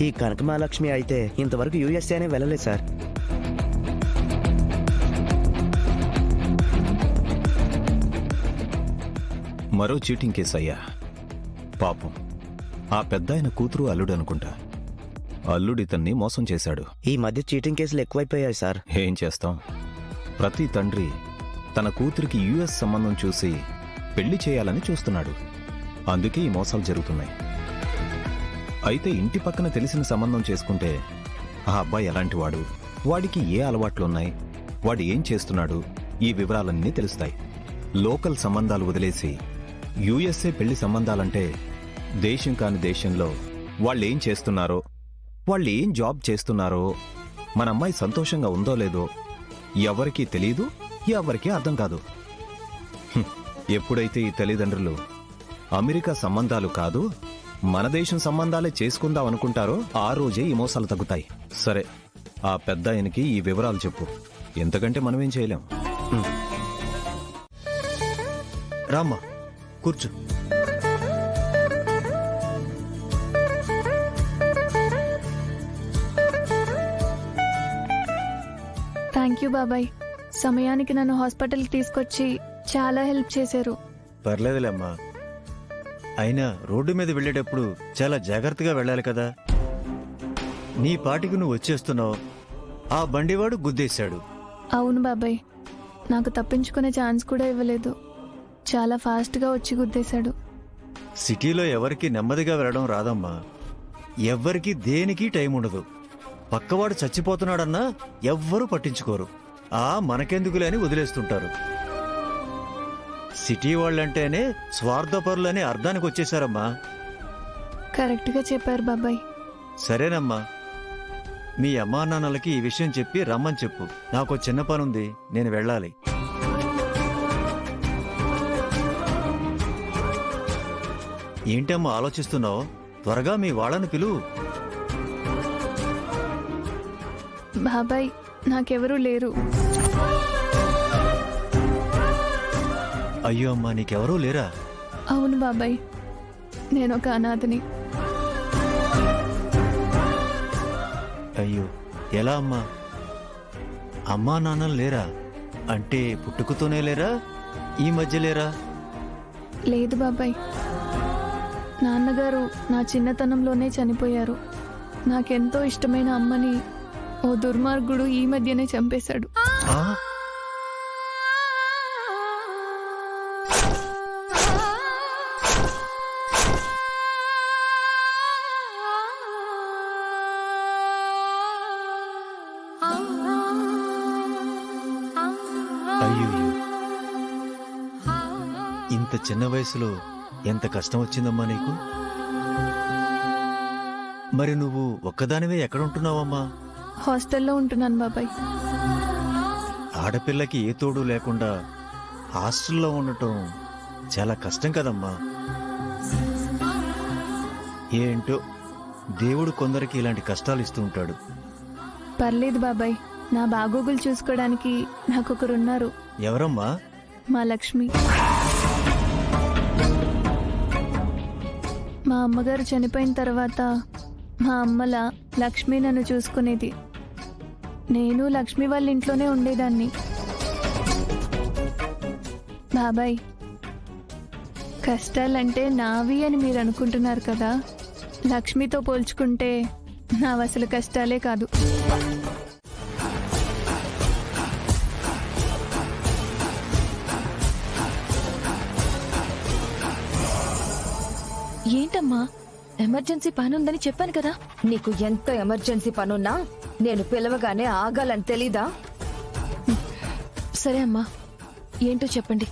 ఈ కనకమహాలక్ష్మి అయితే ఇంతవరకు యూఎస్ఏనే వెళ్ళలేదు సార్. మరో చీటింగ్ కేసు అయ్యా. పాపం ఆ పెద్దాయన కూతురు అల్లుడు అనుకుంటా. అల్లుడితన్ని మోసం చేశాడు. ఈ మధ్య చీటింగ్ కేసులు ఎక్కువైపోయాయి సార్. ఏం చేస్తాం, ప్రతి తండ్రి తన కూతురికి యుఎస్ సంబంధం చూసి పెళ్లి చేయాలని చూస్తున్నాడు. అందుకే ఈ మోసాలు జరుగుతున్నాయి. అయితే ఇంటి పక్కన తెలిసిన సంబంధం చేసుకుంటే ఆ అబ్బాయి ఎలాంటివాడు, వాడికి ఏ అలవాట్లున్నాయి, వాడు ఏం చేస్తున్నాడు, ఈ వివరాలన్నీ తెలుస్తాయి. లోకల్ సంబంధాలు వదిలేసి యుఎస్ఏ పెళ్లి సంబంధాలంటే దేశం కాని దేశంలో వాళ్ళేం చేస్తున్నారో, వాళ్ళు ఏం జాబ్ చేస్తున్నారో, మన అమ్మాయి సంతోషంగా ఉందో లేదో ఎవరికీ తెలీదు, ఎవరికీ అర్థం కాదు. ఎప్పుడైతే ఈ తల్లిదండ్రులు అమెరికా సంబంధాలు కాదు మన దేశం సంబంధాలే చేసుకుందాం అనుకుంటారో ఆ రోజే ఈ మోసాలు తగ్గుతాయి. సరే, ఆ పెద్ద ఆయనకి ఈ వివరాలు చెప్పు. ఎంతకంటే మనమేం చేయలేం. రామ్మా, కూర్చో. థ్యాంక్ యూ బాబాయ్. సమయానికి నన్ను హాస్పిటల్కి తీసుకొచ్చి చాలా హెల్ప్ చేశారు. పర్లేదులేమ్మా, అయినా రోడ్డు మీద వెళ్ళేటప్పుడు చాలా జాగ్రత్తగా వెళ్ళాలి కదా. నీ పాటికి నువ్వు వచ్చేస్తున్నావు, ఆ బండివాడు గుద్దేశాడు. అవును బాబాయ్, నాకు తప్పించుకునే ఛాన్స్ కూడా ఇవ్వలేదు. చాలా ఫాస్ట్గా వచ్చి గుద్దేశాడు. సిటీలో ఎవరికి నెమ్మదిగా వెళ్ళడం రాదమ్మా. ఎవ్వరికి దేనికి టైం ఉండదు. పక్కవాడు చచ్చిపోతున్నాడన్నా ఎవ్వరూ పట్టించుకోరు. మనకెందుకులే అని వదిలేస్తుంటారు. సిటీ వాళ్ళంటేనే స్వార్థపరులని అర్థానికి వచ్చేశారమ్మా. కరెక్ట్గా చెప్పారు బాబాయ్. సరేనమ్మా, మీ అమ్మా నాన్నలకి ఈ విషయం చెప్పి రమ్మని చెప్పు. నాకు చిన్న పనుంది, నేను వెళ్ళాలి. ఏంటమ్మా ఆలోచిస్తున్నావు? త్వరగా మీ వాళ్ళని పిలువు. బాబాయ్, నాకెవరూ లేరు. అయ్యో అమ్మా, నీకెవరూ లేరా? అవును బాబాయ్, నేను ఒక అనాథని. అయ్యో, ఎలా అమ్మా? అమ్మా నాన్నలు లేరా? అంటే పుట్టుకతోనే లేరా, ఈ మధ్య లేరా? లేదు బాబాయ్, నాన్నగారు నా చిన్నతనంలోనే చనిపోయారు. నాకెంతో ఇష్టమైన అమ్మని ఓ దుర్మార్గుడు ఈ మధ్యనే చంపేశాడు. ఆ? అయ్యో, ఇంత చిన్న వయసులో ఎంత కష్టం వచ్చిందమ్మా నీకు. మరి నువ్వు ఒక్కదానివే ఎక్కడ ఉంటున్నావమ్మా? హాస్టల్లో ఉంటున్నాను బాబాయ్. ఆడపిల్లకి ఏ తోడు లేకుండా హాస్టల్లో ఉండటం చాలా కష్టం కదమ్మా. ఏంటో దేవుడు కొందరికి ఇలాంటి కష్టాలు ఇస్తూ ఉంటాడు. పర్లేదు బాబాయ్, నా బాగోగులు చూసుకోవడానికి నాకొకరున్నారు. ఎవరమ్మా? మా లక్ష్మి. మా అమ్మగారు చనిపోయిన తర్వాత మా అమ్మలా లక్ష్మి నన్ను చూసుకునేది. నేను లక్ష్మి వాళ్ళ ఇంట్లోనే ఉండేదాన్ని. బాబాయ్, కష్టాలంటే నావి అని మీరు అనుకుంటున్నారు కదా. లక్ష్మితో పోల్చుకుంటే నావి అసలు కష్టాలే కాదు. ఏంటమ్మా, ఎమర్జెన్సీ పని ఉందని చెప్పాను కదా. నీకు ఎంత ఎమర్జెన్సీ పనున్నా నేను పిలవగానే ఆగాలని తెలీదా? సరే అమ్మా, ఏంటో చెప్పండి.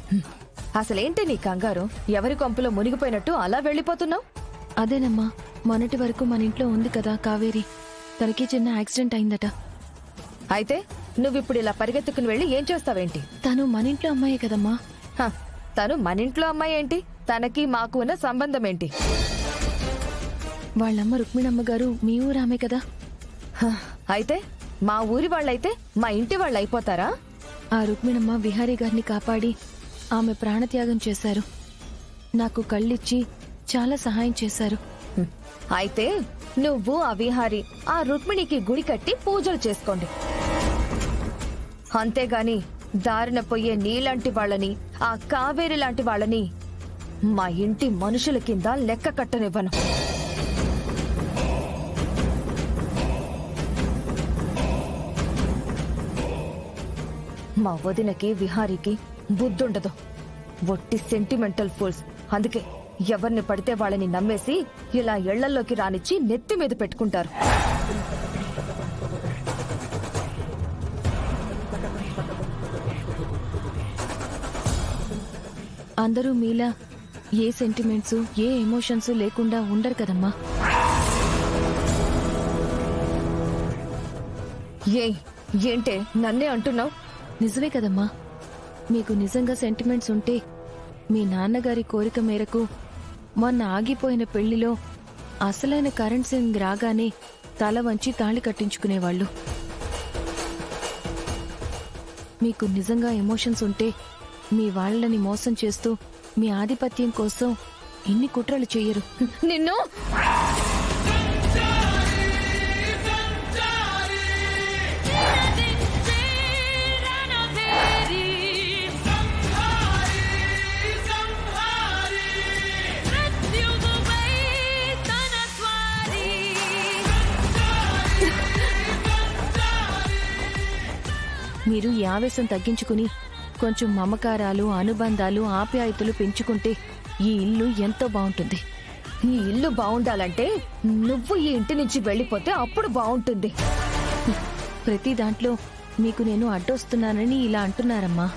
అసలేంటి నీ కంగారు? ఎవరి కొంపలో మునిగిపోయినట్టు అలా వెళ్ళిపోతున్నావు? అదేనమ్మా, మొన్నటి వరకు మన ఇంట్లో ఉంది కదా కావేరి, తనకి చిన్న యాక్సిడెంట్ అయిందట. అయితే నువ్విప్పుడు ఇలా పరిగెత్తుకుని వెళ్ళి ఏం చేస్తావేంటి? తను మన ఇంట్లో అమ్మాయే కదమ్మా. తను మన ఇంట్లో అమ్మాయి ఏంటి? తనకి మాకు ఉన్న సంబంధం ఏంటి? వాళ్ళమ్మ రుక్మిణమ్మ గారు మీ ఊరామే కదా. అయితే మా ఊరి వాళ్ళైతే మా ఇంటి వాళ్ళు అయిపోతారా? ఆ రుక్మిణమ్మ విహారీ గారిని కాపాడి ఆమె ప్రాణత్యాగం చేశారు. నాకు కళ్ళిచ్చి చాలా సహాయం చేశారు. అయితే నువ్వు ఆ విహారి ఆ రుక్మిణికి గుడి కట్టి పూజలు చేసుకోండి. అంతేగాని దారిన పోయే నీలాంటి వాళ్ళని ఆ కావేరి లాంటి వాళ్ళని మా ఇంటి మనుషుల కింద లెక్క కట్టనివ్వను. మా వదినకి విహారికి బుద్ధుండదు. ఒట్టి సెంటిమెంటల్ ఫూల్స్. అందుకే ఎవరిని పడితే వాళ్ళని నమ్మేసి ఇలా ఇళ్లల్లోకి రానిచ్చి నెత్తి మీద పెట్టుకుంటారు. అందరూ మీలా ఏ సెంటిమెంట్స్ ఏ ఎమోషన్స్ లేకుండా ఉండరు కదమ్మా. ఏంటే నన్నే అంటున్నావు? నిజమే కదమ్మా. మీకు నిజంగా సెంటిమెంట్స్ ఉంటే మీ నాన్నగారి కోరిక మేరకు మొన్న ఆగిపోయిన పెళ్లిలో అసలైన కరెంట్ సింగ్ రాగానే తల వంచి తాళి కట్టించుకునేవాళ్ళు. మీకు నిజంగా ఎమోషన్స్ ఉంటే మీ వాళ్ళని మోసం చేస్తూ మీ ఆధిపత్యం కోసం ఇన్ని కుట్రలు చెయ్యరు. నిన్ను మీరు ఈ ఆవేశం తగ్గించుకుని కొంచెం మమకారాలు అనుబంధాలు ఆప్యాయతలు పెంచుకుంటే ఈ ఇల్లు ఎంతో బాగుంటుంది. ఈ ఇల్లు బాగుండాలంటే నువ్వు ఈ ఇంటి నుంచి వెళ్ళిపోతే అప్పుడు బాగుంటుంది. ప్రతి దాంట్లో మీకు నేను అడ్డొస్తున్నానని ఇలా అంటున్నారమ్మా.